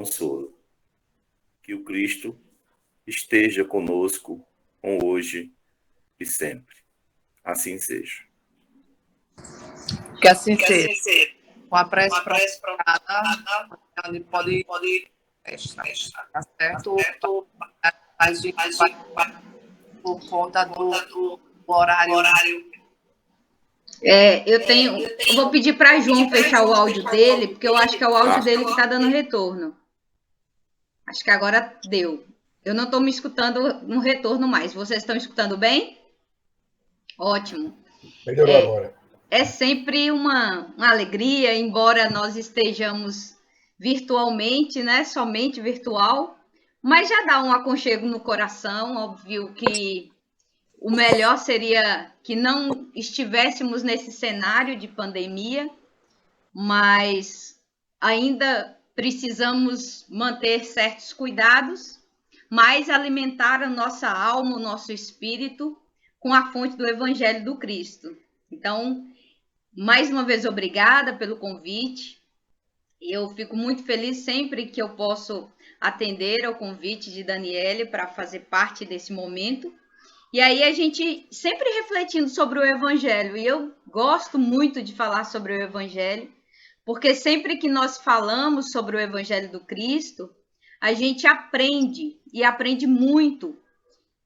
consolo. Que o Cristo esteja conosco, hoje e sempre. Assim seja. Que assim seja. Com a prece provocada, ele pode estar, tá certo? Mas por conta do horário. Eu vou pedir para João fechar o áudio dele, porque eu acho que é o áudio dele que está dando retorno. Acho que agora deu. Eu não estou me escutando no retorno mais. Vocês estão escutando bem? Ótimo. Melhorou agora. É sempre uma alegria, embora nós estejamos virtualmente, né? Somente virtual, mas já dá um aconchego no coração. Óbvio que o melhor seria que não estivéssemos nesse cenário de pandemia, mas ainda precisamos manter certos cuidados, mas alimentar a nossa alma, o nosso espírito com a fonte do Evangelho do Cristo. Então, mais uma vez, obrigada pelo convite. Eu fico muito feliz sempre que eu posso atender ao convite de Daniele para fazer parte desse momento. E aí a gente sempre refletindo sobre o Evangelho. E eu gosto muito de falar sobre o Evangelho, porque sempre que nós falamos sobre o Evangelho do Cristo, a gente aprende, e aprende muito.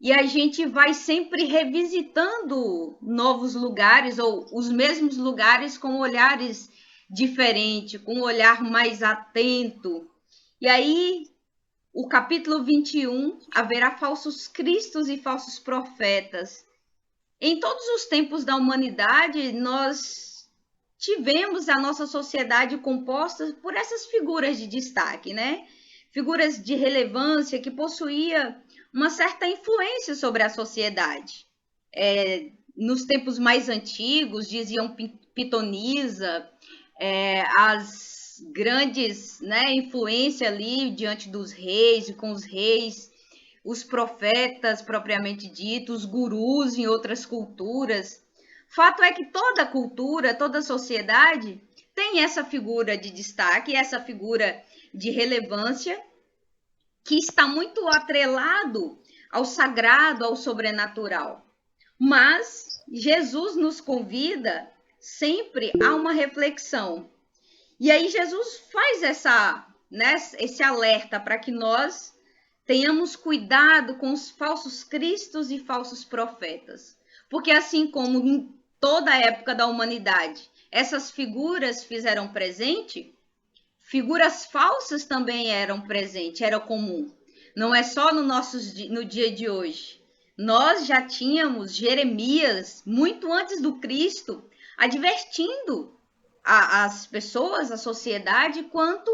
E a gente vai sempre revisitando novos lugares, ou os mesmos lugares com olhares diferentes, com um olhar mais atento. E aí, o capítulo 21, haverá falsos cristos e falsos profetas. Em todos os tempos da humanidade, nós tivemos a nossa sociedade composta por essas figuras de destaque, né? Figuras de relevância que possuía uma certa influência sobre a sociedade. Nos tempos mais antigos, diziam pitonisa, as grandes, né, influência ali diante dos reis e com os reis, os profetas propriamente dito, os gurus em outras culturas. Fato é que toda cultura, toda sociedade tem essa figura de destaque, essa figura de relevância, que está muito atrelado ao sagrado, ao sobrenatural. Mas Jesus nos convida sempre a uma reflexão. E aí Jesus faz esse alerta para que nós tenhamos cuidado com os falsos cristos e falsos profetas. Porque assim como em toda a época da humanidade, essas figuras fizeram presente, figuras falsas também eram presentes, era comum. Não é só no dia de hoje. Nós já tínhamos Jeremias, muito antes do Cristo, advertindo as pessoas, a sociedade, quanto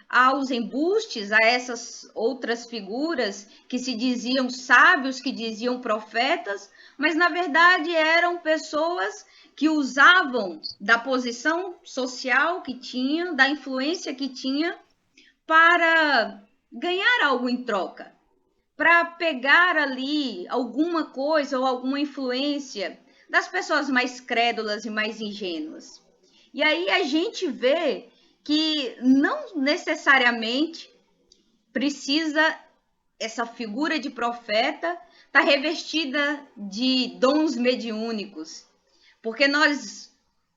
aos embustes, a essas outras figuras que se diziam sábios, que diziam profetas, mas na verdade eram pessoas que usavam da posição social que tinham, da influência que tinha, para ganhar algo em troca, para pegar ali alguma coisa ou alguma influência das pessoas mais crédulas e mais ingênuas. E aí a gente vê que não necessariamente precisa essa figura de profeta estar revestida de dons mediúnicos, porque nós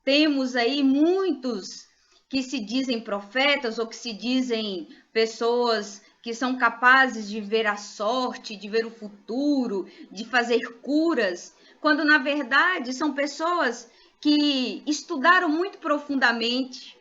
temos aí muitos que se dizem profetas ou que se dizem pessoas que são capazes de ver a sorte, de ver o futuro, de fazer curas, quando na verdade são pessoas que estudaram muito profundamente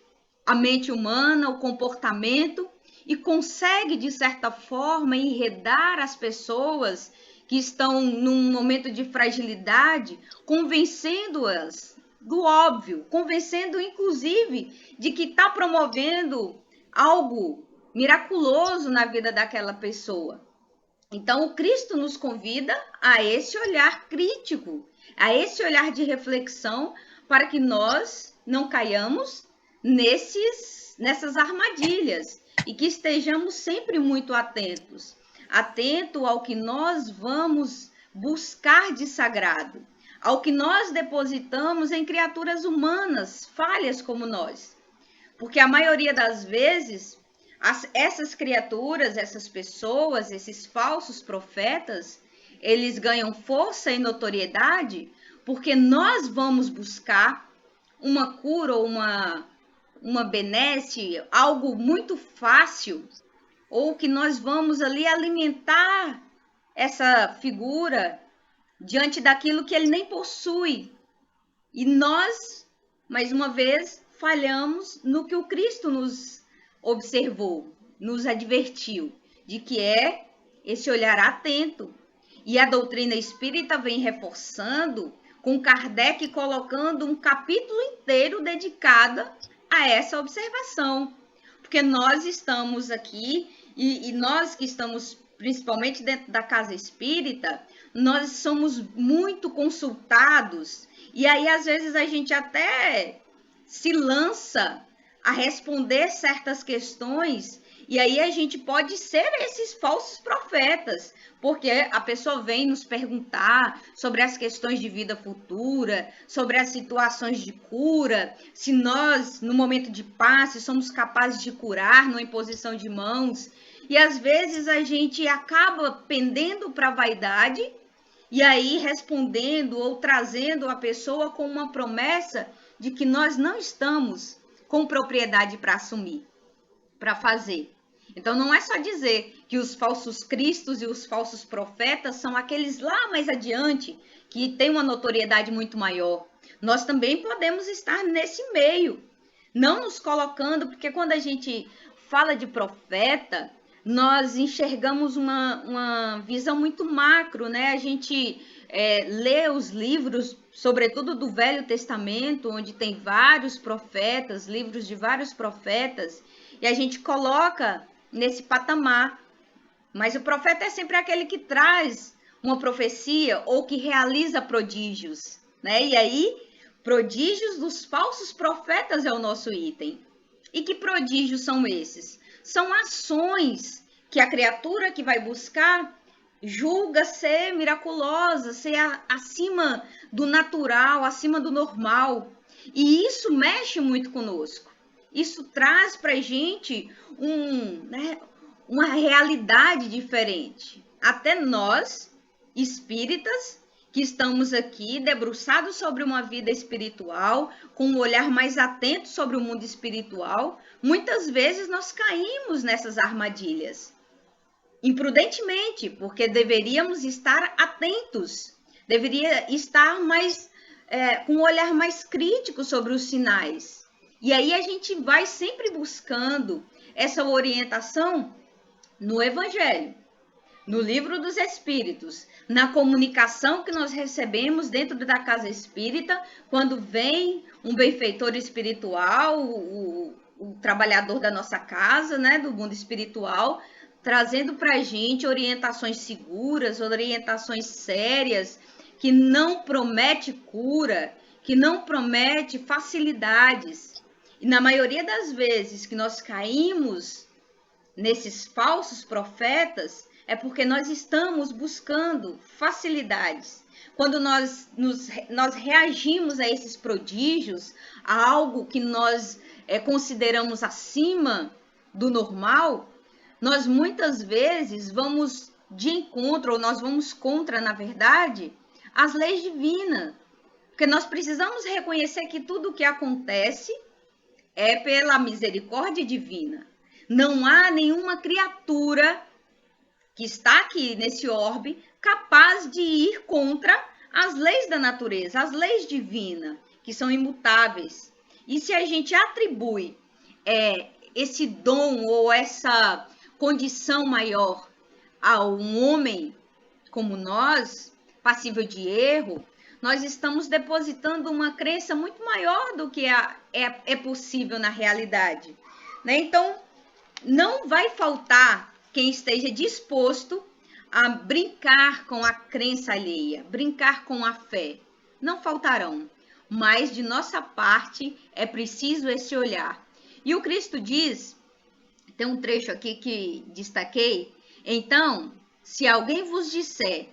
a mente humana, o comportamento, e consegue, de certa forma, enredar as pessoas que estão num momento de fragilidade, convencendo-as do óbvio, convencendo, inclusive, de que está promovendo algo miraculoso na vida daquela pessoa. Então, o Cristo nos convida a esse olhar crítico, a esse olhar de reflexão, para que nós não caiamos nessas armadilhas e que estejamos sempre muito atentos ao que nós vamos buscar de sagrado, ao que nós depositamos em criaturas humanas, falhas como nós. Porque a maioria das vezes essas criaturas, essas pessoas, esses falsos profetas, eles ganham força e notoriedade porque nós vamos buscar uma cura ou uma benesse, algo muito fácil, ou que nós vamos ali alimentar essa figura diante daquilo que ele nem possui. E nós, mais uma vez, falhamos no que o Cristo nos observou, nos advertiu, de que é esse olhar atento. E a doutrina espírita vem reforçando, com Kardec colocando um capítulo inteiro dedicado a essa observação. Porque nós estamos aqui, e nós que estamos principalmente dentro da casa espírita, nós somos muito consultados, e aí às vezes a gente até se lança a responder certas questões, e aí a gente pode ser esses falsos profetas, porque a pessoa vem nos perguntar sobre as questões de vida futura, sobre as situações de cura, se nós, no momento de passe, somos capazes de curar numa imposição de mãos, e às vezes a gente acaba pendendo para a vaidade, e aí respondendo ou trazendo a pessoa com uma promessa de que nós não estamos com propriedade para assumir, para fazer. Então não é só dizer que os falsos cristos e os falsos profetas são aqueles lá mais adiante, que têm uma notoriedade muito maior. Nós também podemos estar nesse meio, não nos colocando, porque quando a gente fala de profeta, nós enxergamos uma visão muito macro, né? A gente lê os livros, sobretudo do Velho Testamento, onde tem vários profetas, livros de vários profetas, e a gente coloca nesse patamar. Mas o profeta é sempre aquele que traz uma profecia ou que realiza prodígios, né? E aí, prodígios dos falsos profetas é o nosso item. E que prodígios são esses? São ações que a criatura que vai buscar julga ser miraculosa, ser acima do natural, acima do normal. E isso mexe muito conosco. Isso traz para a gente uma realidade diferente. Até nós, espíritas, que estamos aqui debruçados sobre uma vida espiritual, com um olhar mais atento sobre o mundo espiritual, muitas vezes nós caímos nessas armadilhas. Imprudentemente, porque deveríamos estar atentos, deveria estar mais com um olhar mais crítico sobre os sinais. E aí a gente vai sempre buscando essa orientação no Evangelho, no Livro dos Espíritos, na comunicação que nós recebemos dentro da casa espírita, quando vem um benfeitor espiritual, o trabalhador da nossa casa, né, do mundo espiritual, trazendo para a gente orientações seguras, orientações sérias, que não promete cura, que não promete facilidades. E na maioria das vezes que nós caímos nesses falsos profetas, é porque nós estamos buscando facilidades. Quando nós reagimos a esses prodígios, a algo que nós consideramos acima do normal, nós muitas vezes vamos de encontro, ou nós vamos contra, na verdade, as leis divinas. Porque nós precisamos reconhecer que tudo o que acontece é pela misericórdia divina. Não há nenhuma criatura que está aqui nesse orbe capaz de ir contra as leis da natureza, as leis divinas, que são imutáveis. E se a gente atribui esse dom ou essa condição maior a um homem como nós, passível de erro, nós estamos depositando uma crença muito maior do que é possível na realidade, né? Então, não vai faltar quem esteja disposto a brincar com a crença alheia, brincar com a fé. Não faltarão, mas de nossa parte é preciso esse olhar. E o Cristo diz, tem um trecho aqui que destaquei, então, se alguém vos disser,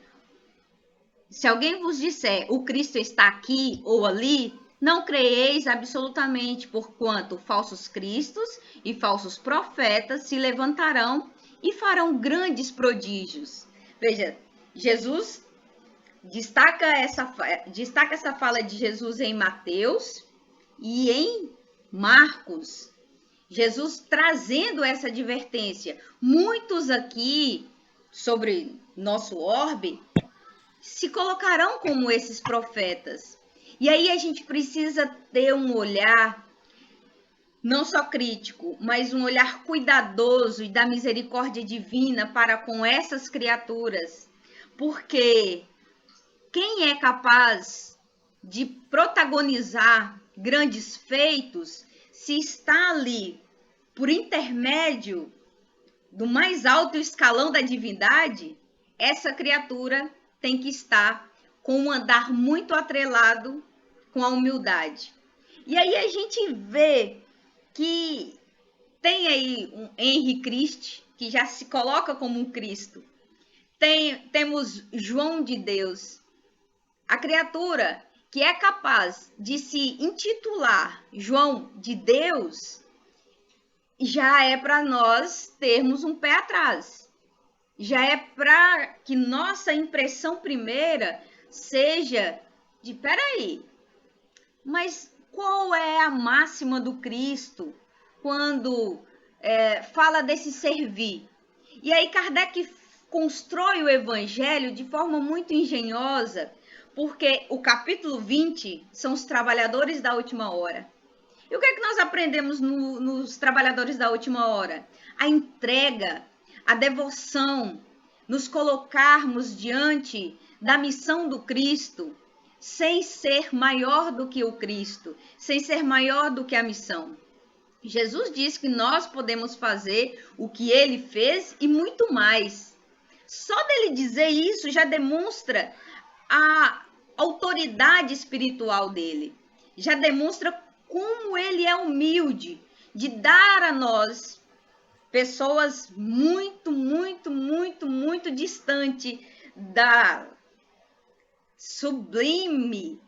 o Cristo está aqui ou ali, Não creeis absolutamente, porquanto falsos cristos e falsos profetas se levantarão e farão grandes prodígios. Veja, Jesus destaca essa fala de Jesus em Mateus e em Marcos. Jesus trazendo essa advertência. Muitos aqui, sobre nosso orbe, se colocarão como esses profetas. E aí a gente precisa ter um olhar não só crítico, mas um olhar cuidadoso e da misericórdia divina para com essas criaturas. Porque quem é capaz de protagonizar grandes feitos se está ali por intermédio do mais alto escalão da divindade? Essa criatura tem que estar com um andar muito atrelado com a humildade. E aí a gente vê que tem aí um Henri Christ, que já se coloca como um Cristo. Temos João de Deus, a criatura que é capaz de se intitular João de Deus, já é para nós termos um pé atrás. Já é para que nossa impressão primeira seja de, peraí, mas qual é a máxima do Cristo quando fala desse servir? E aí Kardec constrói o Evangelho de forma muito engenhosa, porque o capítulo 20 são os trabalhadores da última hora. E o que é que nós aprendemos nos trabalhadores da última hora? A entrega, a devoção, nos colocarmos diante da missão do Cristo, sem ser maior do que o Cristo, sem ser maior do que a missão. Jesus diz que nós podemos fazer o que ele fez e muito mais. Só dele dizer isso já demonstra a autoridade espiritual dele, já demonstra como ele é humilde de dar a nós, pessoas muito, muito, muito, muito distante da sublime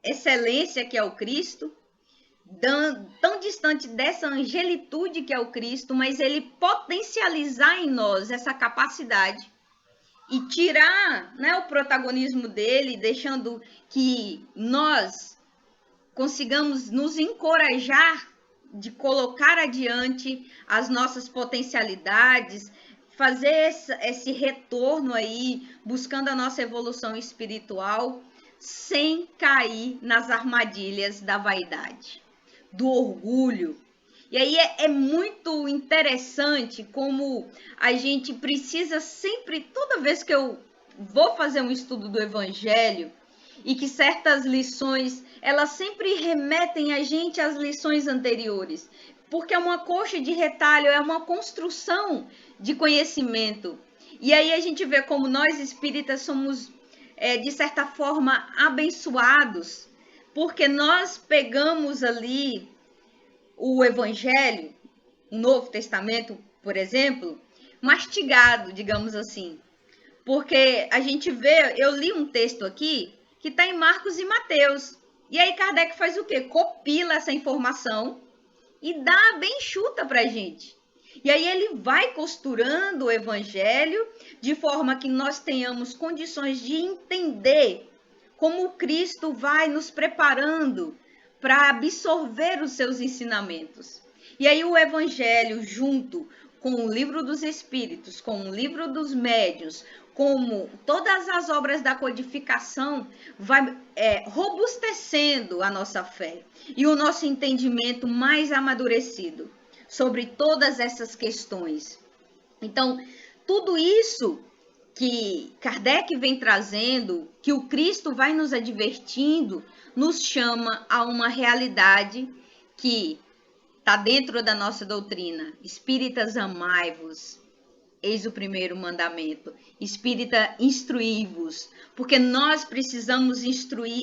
excelência que é o Cristo, tão distante dessa angelitude que é o Cristo, mas ele potencializar em nós essa capacidade e tirar, né, o protagonismo dele, deixando que nós consigamos nos encorajar de colocar adiante as nossas potencialidades, fazer esse retorno aí, buscando a nossa evolução espiritual, sem cair nas armadilhas da vaidade, do orgulho. E aí é muito interessante como a gente precisa sempre, toda vez que eu vou fazer um estudo do Evangelho, e que certas lições, elas sempre remetem a gente às lições anteriores, porque é uma coxa de retalho, é uma construção de conhecimento. E aí a gente vê como nós espíritas somos, de certa forma, abençoados, porque nós pegamos ali o Evangelho, o Novo Testamento, por exemplo, mastigado, digamos assim. Porque a gente vê, eu li um texto aqui, que está em Marcos e Mateus. E aí Kardec faz o quê? Compila essa informação e dá bem chuta para a gente. E aí ele vai costurando o Evangelho de forma que nós tenhamos condições de entender como o Cristo vai nos preparando para absorver os seus ensinamentos. E aí o Evangelho, junto com o Livro dos Espíritos, com o Livro dos Médiuns, como todas as obras da codificação, vai robustecendo a nossa fé e o nosso entendimento mais amadurecido sobre todas essas questões. Então, tudo isso que Kardec vem trazendo, que o Cristo vai nos advertindo, nos chama a uma realidade que está dentro da nossa doutrina. Espíritas, amai-vos. Eis o primeiro mandamento. Espírita, instruí-vos, porque nós precisamos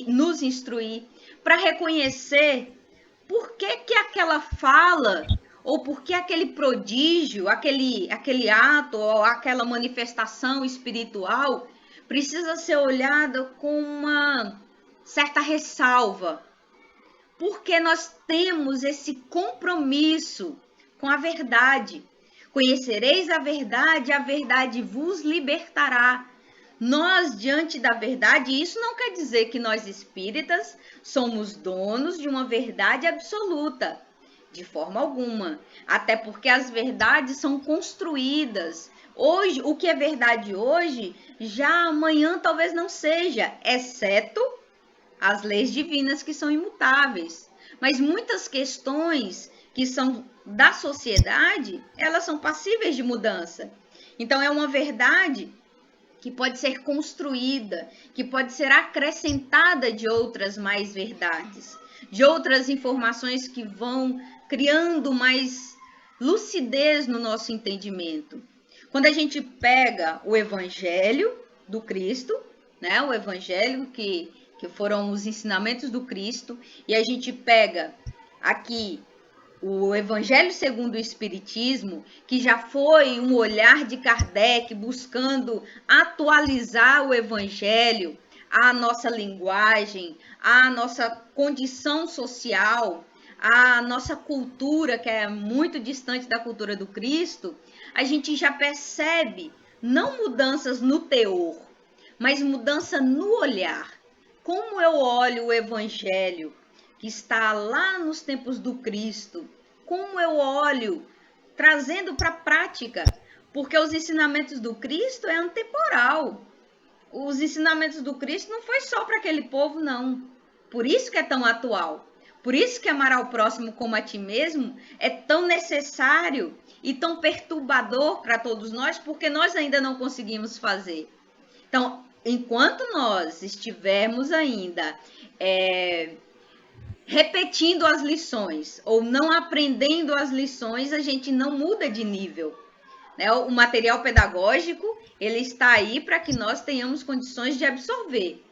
nos instruir para reconhecer por que aquela fala, ou por que aquele prodígio, aquele ato, ou aquela manifestação espiritual precisa ser olhada com uma certa ressalva. porque nós temos esse compromisso com a verdade. Conhecereis a verdade vos libertará. Nós, diante da verdade, isso não quer dizer que nós espíritas somos donos de uma verdade absoluta, de forma alguma. Até porque as verdades são construídas. Hoje, o que é verdade hoje, já amanhã talvez não seja, exceto as leis divinas que são imutáveis. Mas muitas questões que são da sociedade, elas são passíveis de mudança. Então, é uma verdade que pode ser construída, que pode ser acrescentada de outras mais verdades, de outras informações que vão criando mais lucidez no nosso entendimento. Quando a gente pega o Evangelho do Cristo, né, o Evangelho que foram os ensinamentos do Cristo, e a gente pega aqui o Evangelho segundo o Espiritismo, que já foi um olhar de Kardec buscando atualizar o Evangelho à nossa linguagem, à nossa condição social, à nossa cultura, que é muito distante da cultura do Cristo, a gente já percebe não mudanças no teor, mas mudança no olhar. Como eu olho o Evangelho que está lá nos tempos do Cristo, como eu olho, trazendo para a prática, porque os ensinamentos do Cristo é antemporal. Os ensinamentos do Cristo não foi só para aquele povo, não. Por isso que é tão atual. Por isso que amar ao próximo como a ti mesmo é tão necessário e tão perturbador para todos nós, porque nós ainda não conseguimos fazer. Então, enquanto nós estivermos ainda repetindo as lições ou não aprendendo as lições, a gente não muda de nível. Né? O material pedagógico, ele está aí para que nós tenhamos condições de absorver.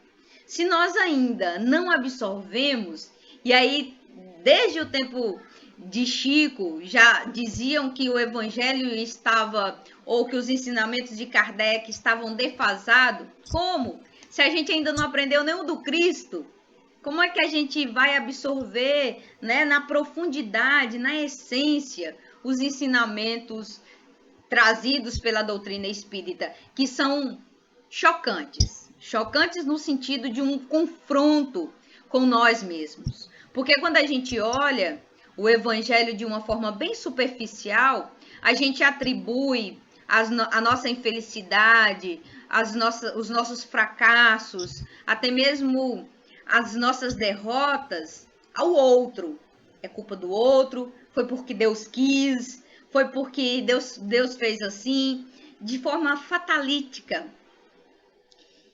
Se nós ainda não absorvemos, e aí desde o tempo de Chico já diziam que o Evangelho estava, ou que os ensinamentos de Kardec estavam defasados, como? Se a gente ainda não aprendeu nem o do Cristo, como é que a gente vai absorver, né, na profundidade, na essência, os ensinamentos trazidos pela doutrina espírita, que são chocantes? Chocantes no sentido de um confronto com nós mesmos. Porque quando a gente olha o Evangelho de uma forma bem superficial, a gente atribui a nossa infelicidade, os nossos fracassos, até mesmo as nossas derrotas ao outro. É culpa do outro, foi porque Deus quis, foi porque Deus fez assim, de forma fatalítica.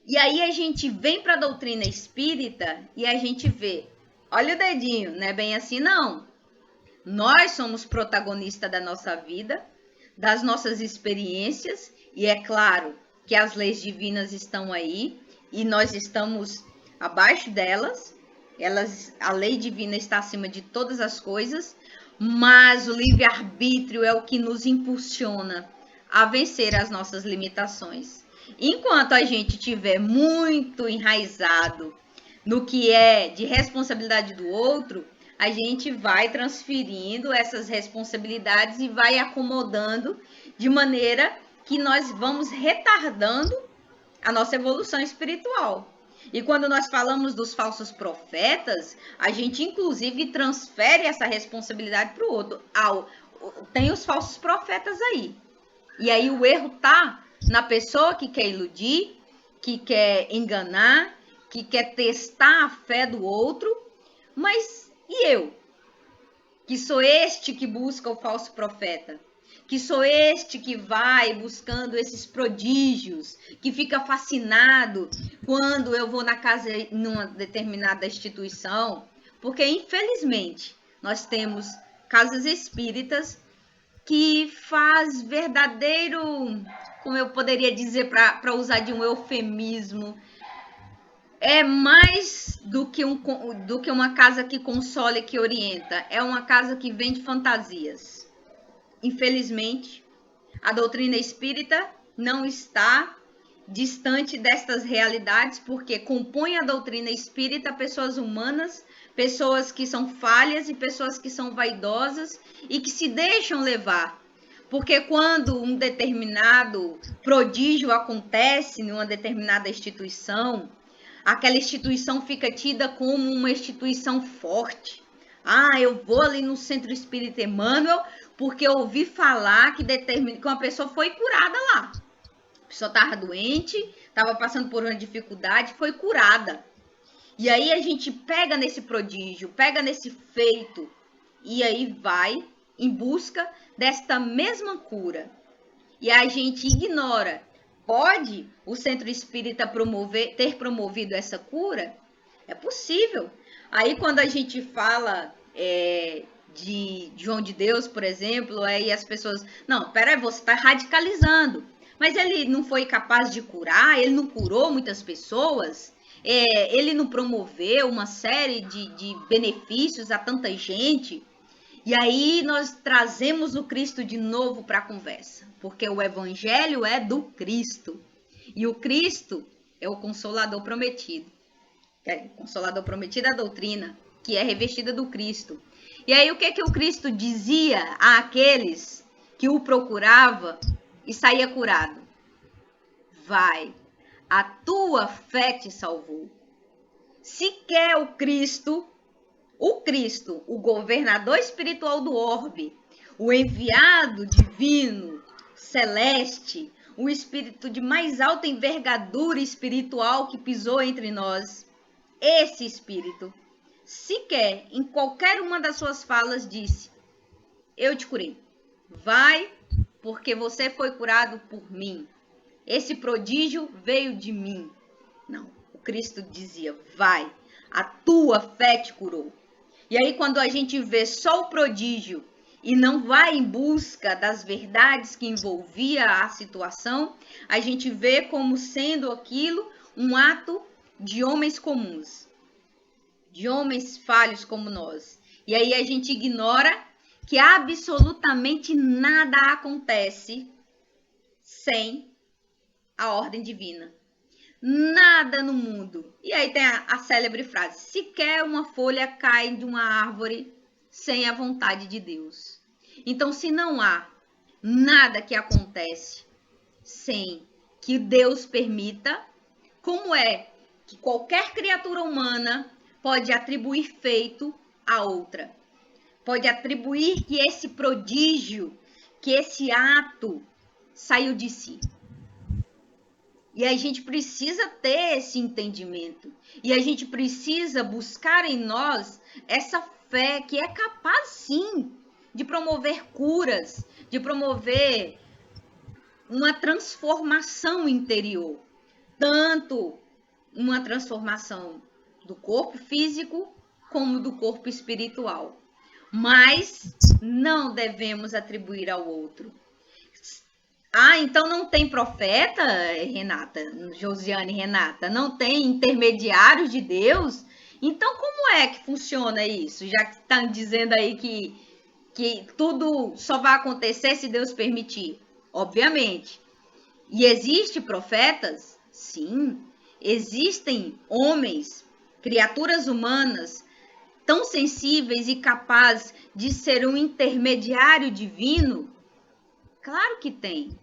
E aí a gente vem para a doutrina espírita e a gente vê, olha o dedinho, não é bem assim não. Nós somos protagonistas da nossa vida, das nossas experiências, e é claro que as leis divinas estão aí e nós estamos abaixo delas, a lei divina está acima de todas as coisas, mas o livre-arbítrio é o que nos impulsiona a vencer as nossas limitações. Enquanto a gente estiver muito enraizado no que é de responsabilidade do outro, a gente vai transferindo essas responsabilidades e vai acomodando de maneira que nós vamos retardando a nossa evolução espiritual. E quando nós falamos dos falsos profetas, a gente inclusive transfere essa responsabilidade para o outro. Tem os falsos profetas aí. E aí o erro está na pessoa que quer iludir, que quer enganar, que quer testar a fé do outro. Mas e eu? Que sou este que busca o falso profeta? Que sou este que vai buscando esses prodígios, que fica fascinado quando eu vou na casa numa determinada instituição, porque infelizmente nós temos casas espíritas que faz verdadeiro, como eu poderia dizer para usar de um eufemismo, é mais do que uma casa que consola e que orienta, é uma casa que vende fantasias. Infelizmente, a doutrina espírita não está distante destas realidades, porque compõem a doutrina espírita pessoas humanas, pessoas que são falhas e pessoas que são vaidosas e que se deixam levar. Porque quando um determinado prodígio acontece em uma determinada instituição, aquela instituição fica tida como uma instituição forte. Ah, eu vou ali no Centro Espírita Emmanuel porque eu ouvi falar que uma pessoa foi curada lá. A pessoa estava doente, estava passando por uma dificuldade, foi curada. E aí a gente pega nesse prodígio, pega nesse feito, e aí vai em busca desta mesma cura. E a gente ignora. Pode o Centro Espírita ter promovido essa cura? É possível. Aí quando a gente fala de João de Deus, por exemplo, aí as pessoas... Não, peraí, você está radicalizando. Mas ele não foi capaz de curar? Ele não curou muitas pessoas? Ele não promoveu uma série de benefícios a tanta gente? E aí nós trazemos o Cristo de novo para a conversa, porque o Evangelho é do Cristo. E o Cristo é o Consolador prometido. Consolador prometido é a doutrina, que é revestida do Cristo. E aí o que o Cristo dizia àqueles que o procuravam e saía curado? Vai, a tua fé te salvou. Se quer o Cristo, o governador espiritual do orbe, o enviado divino, celeste, o espírito de mais alta envergadura espiritual que pisou entre nós, esse espírito, sequer em qualquer uma das suas falas disse: eu te curei, vai, porque você foi curado por mim, esse prodígio veio de mim. Não, o Cristo dizia: vai, a tua fé te curou. E aí quando a gente vê só o prodígio e não vai em busca das verdades que envolvia a situação, a gente vê como sendo aquilo um ato de homens comuns, de homens falhos como nós. E aí a gente ignora que absolutamente nada acontece sem a ordem divina. Nada no mundo. E aí tem a célebre frase: sequer uma folha cai de uma árvore sem a vontade de Deus. Então, se não há nada que acontece sem que Deus permita, como é que qualquer criatura humana pode atribuir feito a outra? Pode atribuir que esse prodígio, que esse ato saiu de si. E a gente precisa ter esse entendimento. E a gente precisa buscar em nós essa fé que é capaz, sim, de promover curas, de promover uma transformação interior. Tanto uma transformação do corpo físico como do corpo espiritual. Mas não devemos atribuir ao outro. Ah, então não tem profeta, Renata, Josiane, Renata? Não tem intermediários de Deus? Então como é que funciona isso? Já que estão dizendo aí que tudo só vai acontecer se Deus permitir. Obviamente. E existem profetas? Sim. Existem homens, criaturas humanas, tão sensíveis e capazes de ser um intermediário divino? Claro que tem.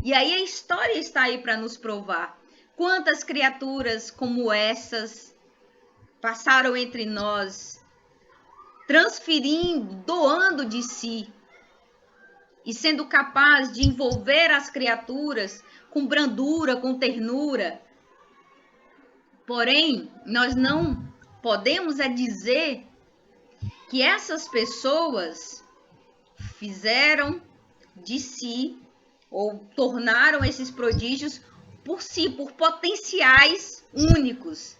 E aí a história está aí para nos provar. Quantas criaturas como essas passaram entre nós, transferindo, doando de si, e sendo capaz de envolver as criaturas com brandura, com ternura. Porém, nós não podemos dizer que essas pessoas fizeram de si ou tornaram esses prodígios por si, por potenciais únicos.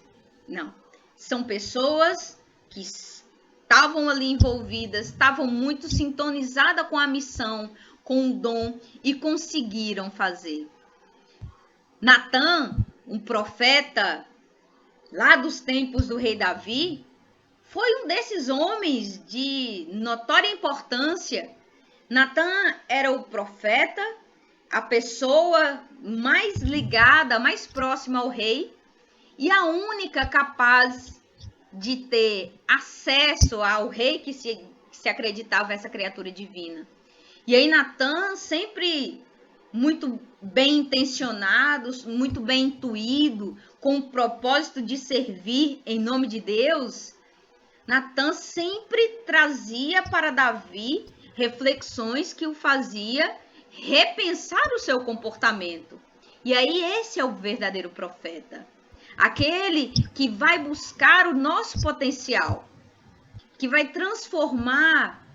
Não, são pessoas que estavam ali envolvidas, estavam muito sintonizadas com a missão, com o dom e conseguiram fazer. Natan, um profeta lá dos tempos do rei Davi, foi um desses homens de notória importância. Natan era o profeta, a pessoa mais ligada, mais próxima ao rei e a única capaz de ter acesso ao rei que se acreditava essa criatura divina. E aí Natan, sempre muito bem intencionado, muito bem intuído, com o propósito de servir em nome de Deus, Natan sempre trazia para Davi reflexões que o fazia repensar o seu comportamento. E aí esse é o verdadeiro profeta. Aquele que vai buscar o nosso potencial, que vai transformar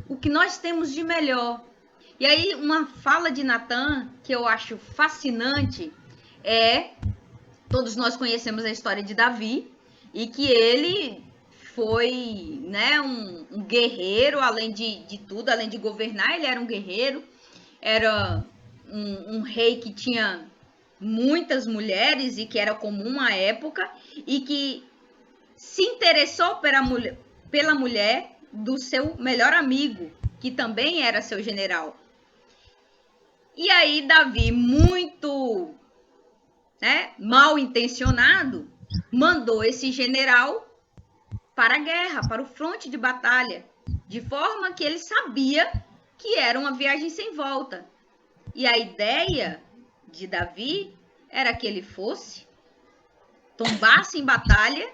o que nós temos de melhor. E aí uma fala de Natan que eu acho fascinante todos nós conhecemos a história de Davi e que ele foi, né, um guerreiro, além de tudo, além de governar, ele era um guerreiro, era um rei que tinha muitas mulheres e que era comum à época e que se interessou pela mulher do seu melhor amigo, que também era seu general. E aí Davi, muito, né, mal intencionado, mandou esse general para a guerra, para o fronte de batalha, de forma que ele sabia que era uma viagem sem volta. E a ideia de Davi era que ele fosse, tombasse em batalha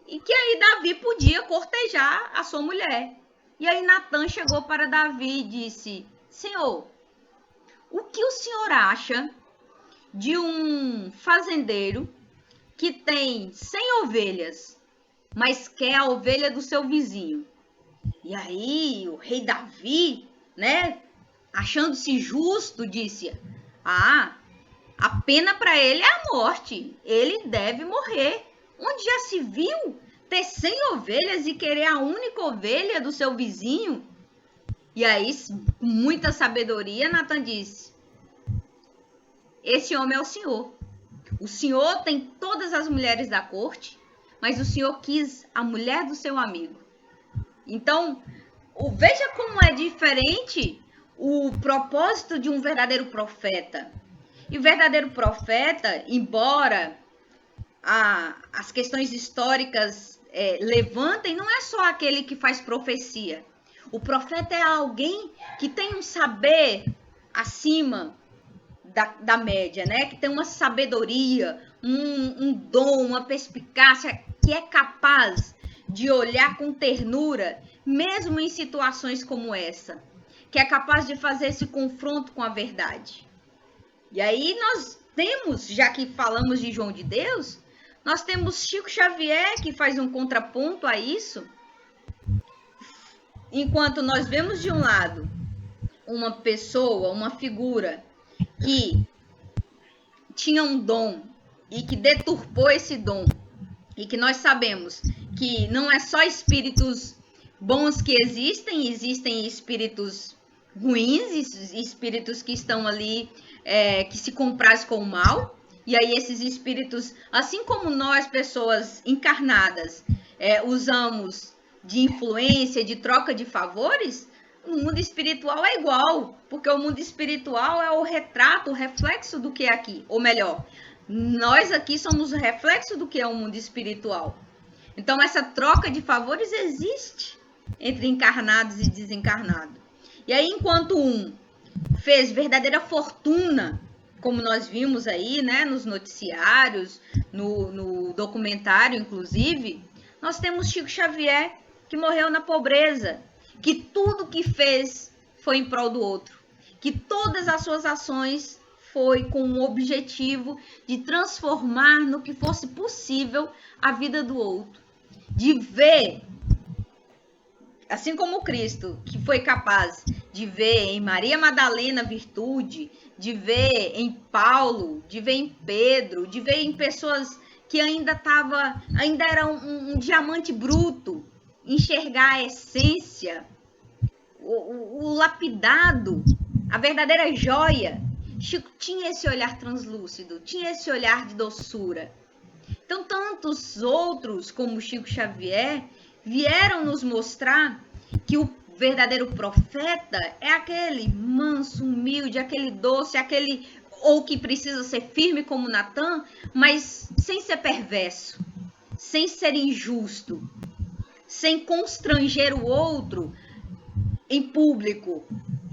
e que aí Davi podia cortejar a sua mulher. E aí Natan chegou para Davi e disse: Senhor, o que o senhor acha de um fazendeiro que tem 100 ovelhas, mas quer a ovelha do seu vizinho? E aí o rei Davi, né, achando-se justo, disse: a pena para ele é a morte, ele deve morrer. Onde já se viu ter 100 ovelhas e querer a única ovelha do seu vizinho? E aí, com muita sabedoria, Natan disse: esse homem é o senhor. O senhor tem todas as mulheres da corte, mas o senhor quis a mulher do seu amigo. Então, veja como é diferente o propósito de um verdadeiro profeta. E o verdadeiro profeta, embora as questões históricas levantem, não é só aquele que faz profecia. O profeta é alguém que tem um saber acima da média, né? Que tem uma sabedoria, um dom, uma perspicácia, que é capaz de olhar com ternura, mesmo em situações como essa, que é capaz de fazer esse confronto com a verdade. E aí nós temos, já que falamos de João de Deus, nós temos Chico Xavier, que faz um contraponto a isso. Enquanto nós vemos de um lado uma pessoa, uma figura que tinha um dom e que deturpou esse dom, e que nós sabemos que não é só espíritos bons que existem espíritos ruins, espíritos que estão ali, que se comprazem com o mal. E aí esses espíritos, assim como nós, pessoas encarnadas, usamos de influência, de troca de favores, no mundo espiritual é igual, porque o mundo espiritual é o retrato, o reflexo do que é aqui. Ou melhor, nós aqui somos o reflexo do que é o mundo espiritual. Então essa troca de favores existe entre encarnados e desencarnados. E aí, enquanto um fez verdadeira fortuna, como nós vimos aí, né, nos noticiários, no documentário, inclusive, nós temos Chico Xavier, que morreu na pobreza, que tudo que fez foi em prol do outro, que todas as suas ações foi com o objetivo de transformar no que fosse possível a vida do outro, de ver, assim como Cristo, que foi capaz de ver em Maria Madalena virtude, de ver em Paulo, de ver em Pedro, de ver em pessoas que ainda era um diamante bruto, enxergar a essência, o lapidado, a verdadeira joia. Chico tinha esse olhar translúcido, tinha esse olhar de doçura. Então, tantos outros como Chico Xavier vieram nos mostrar que o verdadeiro profeta é aquele manso, humilde, aquele doce, aquele ou que precisa ser firme como Natan, mas sem ser perverso, sem ser injusto, sem constranger o outro em público,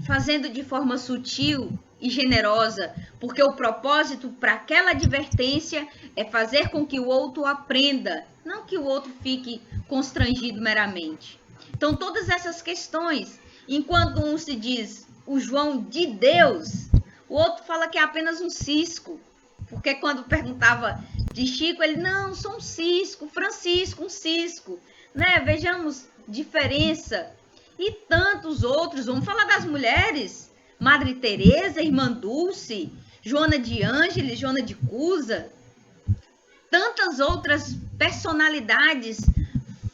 fazendo de forma sutil e generosa, porque o propósito para aquela advertência é fazer com que o outro aprenda, não que o outro fique constrangido meramente. Então, todas essas questões, enquanto um se diz o João de Deus, o outro fala que é apenas um cisco, porque quando perguntava de Chico, ele, não, sou um cisco, Francisco, um cisco, né? Vejamos diferença. E tantos outros, vamos falar das mulheres, Madre Teresa, Irmã Dulce, Joana de Ângeles, Joana de Cusa, tantas outras personalidades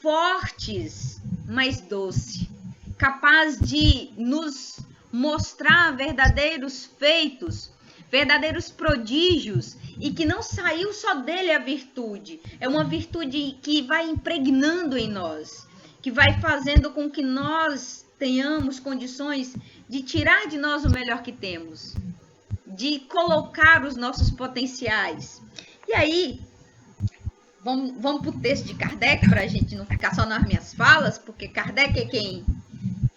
fortes, mas doce, capaz de nos mostrar verdadeiros feitos, verdadeiros prodígios, e que não saiu só dele a virtude, é uma virtude que vai impregnando em nós, que vai fazendo com que nós tenhamos condições de tirar de nós o melhor que temos, de colocar os nossos potenciais. E aí, vamos para o texto de Kardec, para a gente não ficar só nas minhas falas, porque Kardec é quem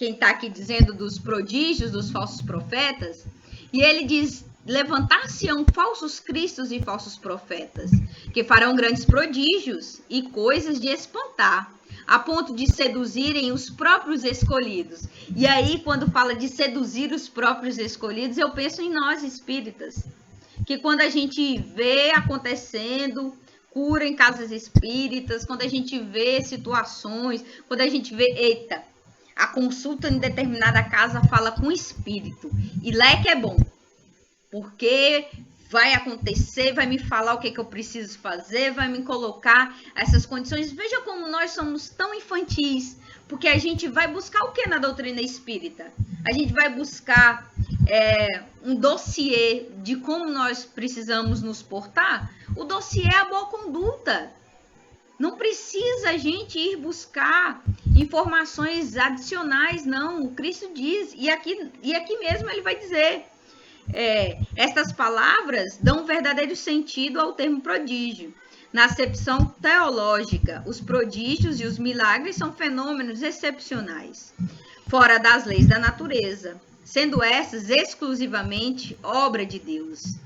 está aqui dizendo dos prodígios, dos falsos profetas, e ele diz, levantar-se-ão falsos cristos e falsos profetas, que farão grandes prodígios e coisas de espantar, a ponto de seduzirem os próprios escolhidos. E aí, quando fala de seduzir os próprios escolhidos, eu penso em nós espíritas, que quando a gente vê acontecendo cura em casas espíritas, quando a gente vê situações, quando a gente vê, eita, a consulta em determinada casa fala com espírito, e lá é que é bom, porque vai acontecer, vai me falar o que eu preciso fazer, vai me colocar essas condições. Veja como nós somos tão infantis, porque a gente vai buscar o que na doutrina espírita? A gente vai buscar um dossiê de como nós precisamos nos portar. O dossiê é a boa conduta. Não precisa a gente ir buscar informações adicionais, não. O Cristo diz, e aqui mesmo ele vai dizer, estas palavras dão um verdadeiro sentido ao termo prodígio. Na acepção teológica, os prodígios e os milagres são fenômenos excepcionais, fora das leis da natureza, sendo essas exclusivamente obra de Deus.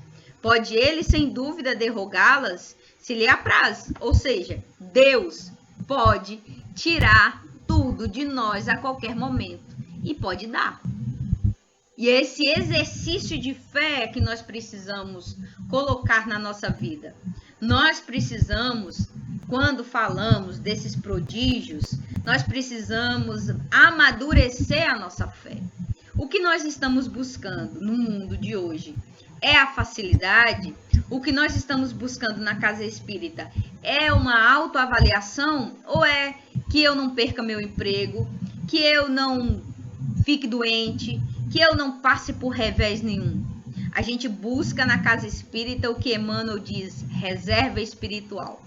Pode ele, sem dúvida, derrogá-las se lhe apraz, ou seja, Deus pode tirar tudo de nós a qualquer momento e pode dar. E esse exercício de fé que nós precisamos colocar na nossa vida. Nós precisamos, quando falamos desses prodígios, nós precisamos amadurecer a nossa fé. O que nós estamos buscando no mundo de hoje é a facilidade. O que nós estamos buscando na casa espírita é uma autoavaliação, ou é que eu não perca meu emprego, que eu não fique doente, que eu não passe por revés nenhum. A gente busca na casa espírita o que Emmanuel diz, reserva espiritual.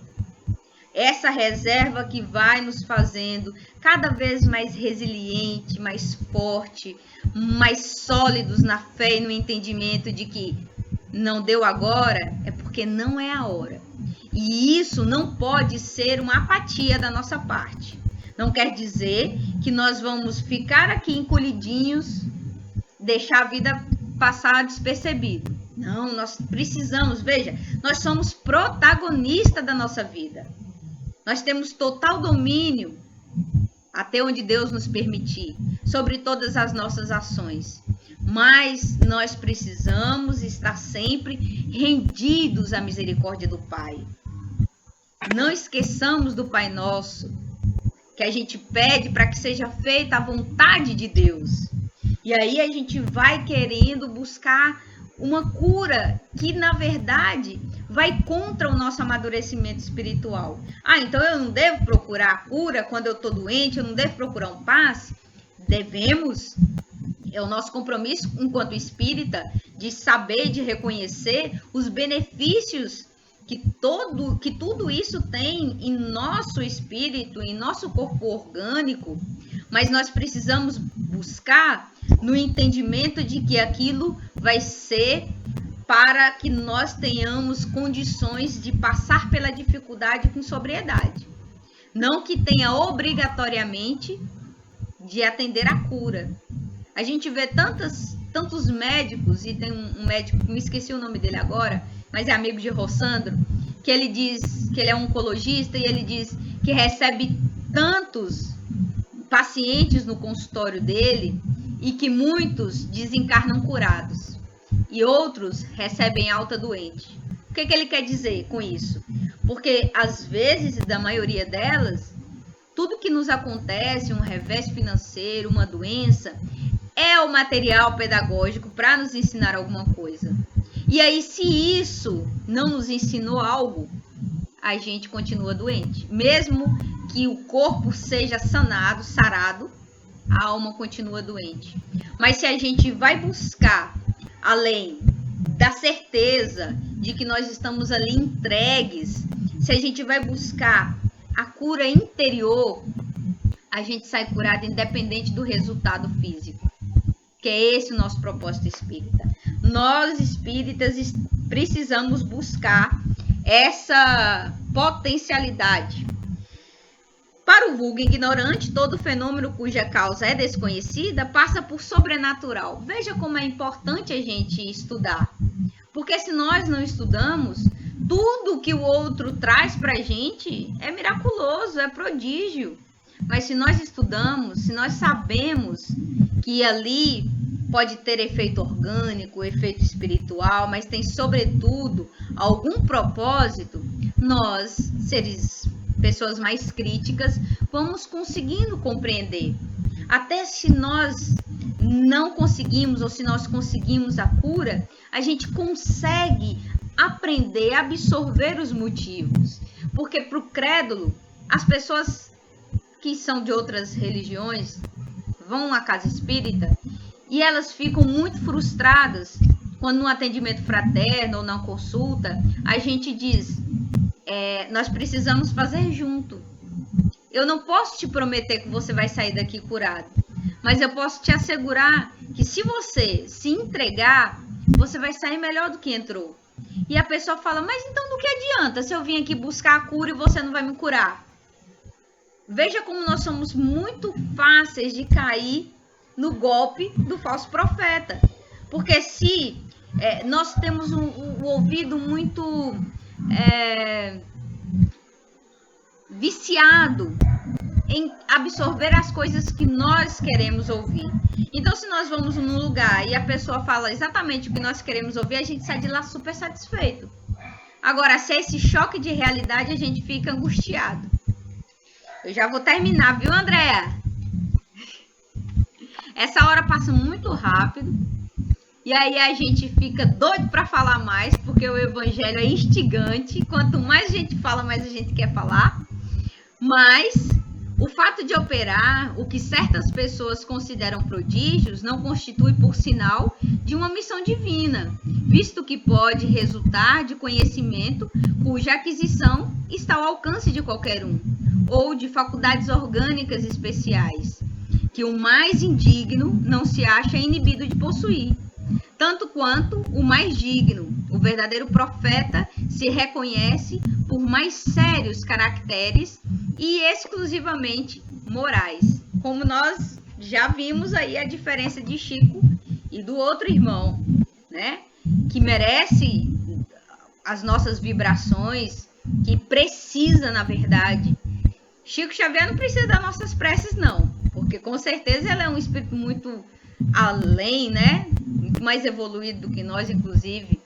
Essa reserva que vai nos fazendo cada vez mais resiliente, mais forte, mais sólidos na fé e no entendimento de que não deu agora, é porque não é a hora. E isso não pode ser uma apatia da nossa parte. Não quer dizer que nós vamos ficar aqui encolhidinhos, deixar a vida passar despercebido. Não, nós precisamos, veja, nós somos protagonistas da nossa vida. Nós temos total domínio, até onde Deus nos permitir, sobre todas as nossas ações. Mas nós precisamos estar sempre rendidos à misericórdia do Pai. Não esqueçamos do Pai Nosso, que a gente pede para que seja feita a vontade de Deus. E aí a gente vai querendo buscar uma cura que, na verdade, vai contra o nosso amadurecimento espiritual. Então eu não devo procurar a cura quando eu estou doente, eu não devo procurar um passe? Devemos. É o nosso compromisso, enquanto espírita, de saber, de reconhecer os benefícios que tudo isso tem em nosso espírito, em nosso corpo orgânico, mas nós precisamos buscar no entendimento de que aquilo vai ser para que nós tenhamos condições de passar pela dificuldade com sobriedade. Não que tenha obrigatoriamente de atender a cura. A gente vê tantos médicos, e tem um médico, me esqueci o nome dele agora, mas é amigo de Rossandro, que ele diz que ele é oncologista e ele diz que recebe tantos pacientes no consultório dele e que muitos desencarnam curados e outros recebem alta doente. O que ele quer dizer com isso? Porque às vezes, da maioria delas, tudo que nos acontece, um revés financeiro, uma doença, é o material pedagógico para nos ensinar alguma coisa. E aí, se isso não nos ensinou algo, a gente continua doente. Mesmo que o corpo seja sanado, sarado, a alma continua doente. Mas se a gente vai buscar, além da certeza de que nós estamos ali entregues, se a gente vai buscar a cura interior, a gente sai curado independente do resultado físico. Que é esse o nosso propósito espírita. Nós, espíritas, precisamos buscar essa potencialidade. Para o vulgo ignorante, todo fenômeno cuja causa é desconhecida passa por sobrenatural. Veja como é importante a gente estudar. Porque se nós não estudamos, tudo que o outro traz para a gente é miraculoso, é prodígio. Mas se nós estudamos, se nós sabemos que ali pode ter efeito orgânico, efeito espiritual, mas tem sobretudo algum propósito, nós, pessoas mais críticas, vamos conseguindo compreender. Até se nós não conseguimos ou se nós conseguimos a cura, a gente consegue aprender a absorver os motivos. Porque para o crédulo, as pessoas que são de outras religiões vão à casa espírita e elas ficam muito frustradas quando no atendimento fraterno ou na consulta a gente diz, nós precisamos fazer junto. Eu não posso te prometer que você vai sair daqui curado, mas eu posso te assegurar que se você se entregar, você vai sair melhor do que entrou. E a pessoa fala, mas então do que adianta se eu vim aqui buscar a cura e você não vai me curar? Veja como nós somos muito fáceis de cair no golpe do falso profeta. Porque se nós temos o ouvido muito viciado em absorver as coisas que nós queremos ouvir. Então, se nós vamos num lugar e a pessoa fala exatamente o que nós queremos ouvir, a gente sai de lá super satisfeito. Agora, se é esse choque de realidade, a gente fica angustiado. Eu já vou terminar, viu, Andréa? Essa hora passa muito rápido. E aí a gente fica doido para falar mais, porque o evangelho é instigante. Quanto mais a gente fala, mais a gente quer falar. Mas o fato de operar o que certas pessoas consideram prodígios não constitui por sinal de uma missão divina, visto que pode resultar de conhecimento cuja aquisição está ao alcance de qualquer um, ou de faculdades orgânicas especiais, que o mais indigno não se acha inibido de possuir, tanto quanto o mais digno. O verdadeiro profeta se reconhece por mais sérios caracteres e exclusivamente morais. Como nós já vimos aí a diferença de Chico e do outro irmão, né? Que merece as nossas vibrações, que precisa, na verdade. Chico Xavier não precisa das nossas preces, não, porque com certeza ele é um espírito muito além, né? Muito mais evoluído do que nós, inclusive.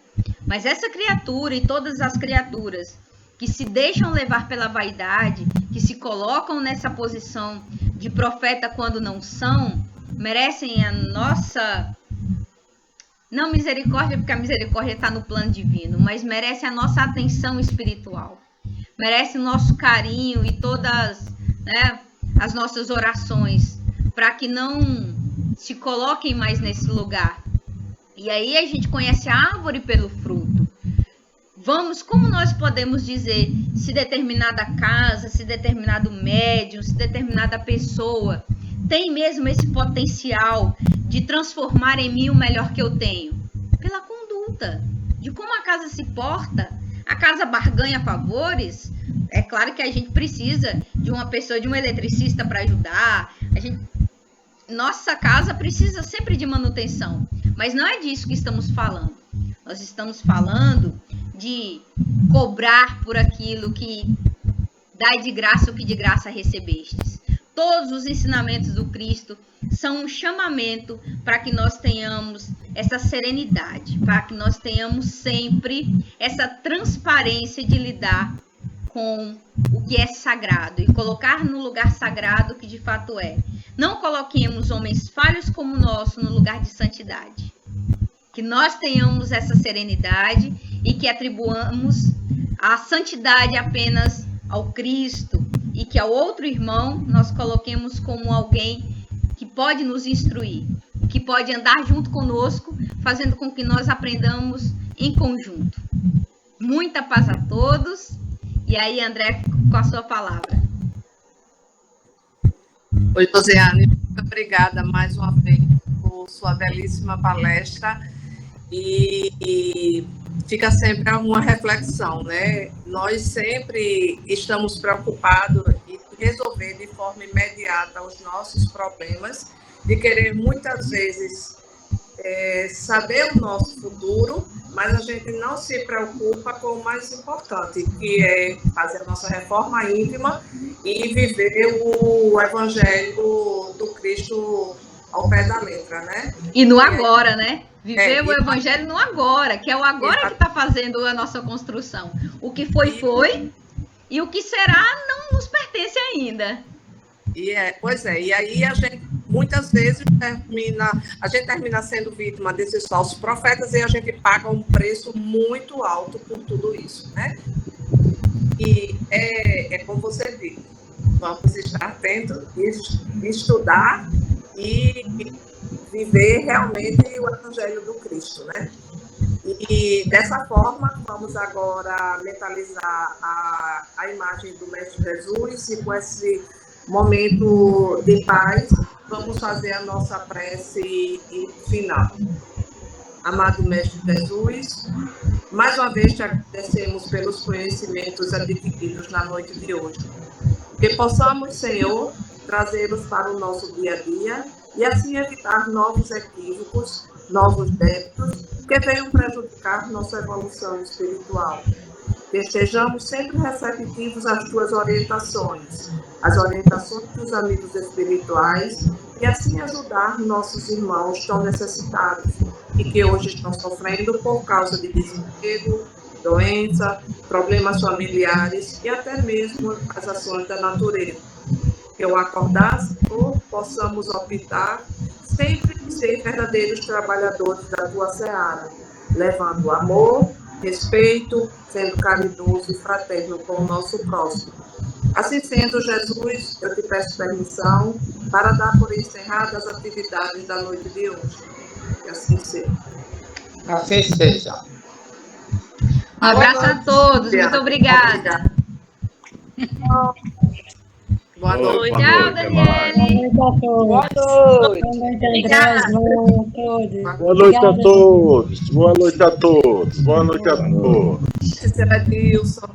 Mas essa criatura e todas as criaturas que se deixam levar pela vaidade, que se colocam nessa posição de profeta quando não são, merecem a nossa, não misericórdia, porque a misericórdia está no plano divino, mas merece a nossa atenção espiritual. Merece o nosso carinho e todas, né, as nossas orações, para que não se coloquem mais nesse lugar. E aí a gente conhece a árvore pelo fruto. Como nós podemos dizer se determinada casa, se determinado médium, se determinada pessoa tem mesmo esse potencial de transformar em mim o melhor que eu tenho? Pela conduta, de como a casa se porta. A casa barganha favores. É claro que a gente precisa de uma pessoa, de um eletricista para ajudar. Nossa casa precisa sempre de manutenção, mas não é disso que estamos falando. Nós estamos falando de cobrar por aquilo que dai de graça o que de graça recebestes. Todos os ensinamentos do Cristo são um chamamento para que nós tenhamos essa serenidade, para que nós tenhamos sempre essa transparência de lidar com o que é sagrado e colocar no lugar sagrado o que de fato é. Não coloquemos homens falhos como o nosso no lugar de santidade. Que nós tenhamos essa serenidade e que atribuamos a santidade apenas ao Cristo e que ao outro irmão nós coloquemos como alguém que pode nos instruir, que pode andar junto conosco, fazendo com que nós aprendamos em conjunto. Muita paz a todos. E aí, André, com a sua palavra. Oi, Josiane, muito obrigada mais uma vez por sua belíssima palestra. E fica sempre uma reflexão, né? Nós sempre estamos preocupados em resolver de forma imediata os nossos problemas, de querer muitas vezes saber o nosso futuro, mas a gente não se preocupa com o mais importante, que é fazer a nossa reforma íntima e viver o Evangelho do Cristo ao pé da letra, né? E no agora, né? Viver o Evangelho no agora, que é o agora que está fazendo a nossa construção. O que foi, e o que será não nos pertence ainda. Pois é, e aí a gente muitas vezes termina sendo vítima desses falsos profetas e a gente paga um preço muito alto por tudo isso, né? E como você disse, vamos estar atentos, estudar e viver realmente o Evangelho do Cristo, né? E dessa forma, vamos agora mentalizar a imagem do Mestre Jesus e com esse momento de paz, vamos fazer a nossa prece final. Amado Mestre Jesus, mais uma vez te agradecemos pelos conhecimentos adquiridos na noite de hoje. Que possamos, Senhor, trazê-los para o nosso dia a dia e assim evitar novos equívocos, novos débitos que venham prejudicar nossa evolução espiritual. Que estejamos sempre receptivos às tuas orientações, às orientações dos amigos espirituais e assim ajudar nossos irmãos tão necessitados e que hoje estão sofrendo por causa de desemprego, doença, problemas familiares e até mesmo as ações da natureza. Que ao acordar, Senhor, possamos optar sempre em ser verdadeiros trabalhadores da tua seara, levando amor, respeito, sendo caridoso e fraterno com o nosso próximo. Assim sendo, Jesus, eu te peço permissão para dar por encerradas as atividades da noite de hoje. Que assim seja. Assim seja. Um abraço a todos. Muito obrigada. Boa noite. Tchau, Daniele. Boa noite. Obrigada. Boa noite a todos. Boa noite a todos. Boa noite a todos. Será Dilson.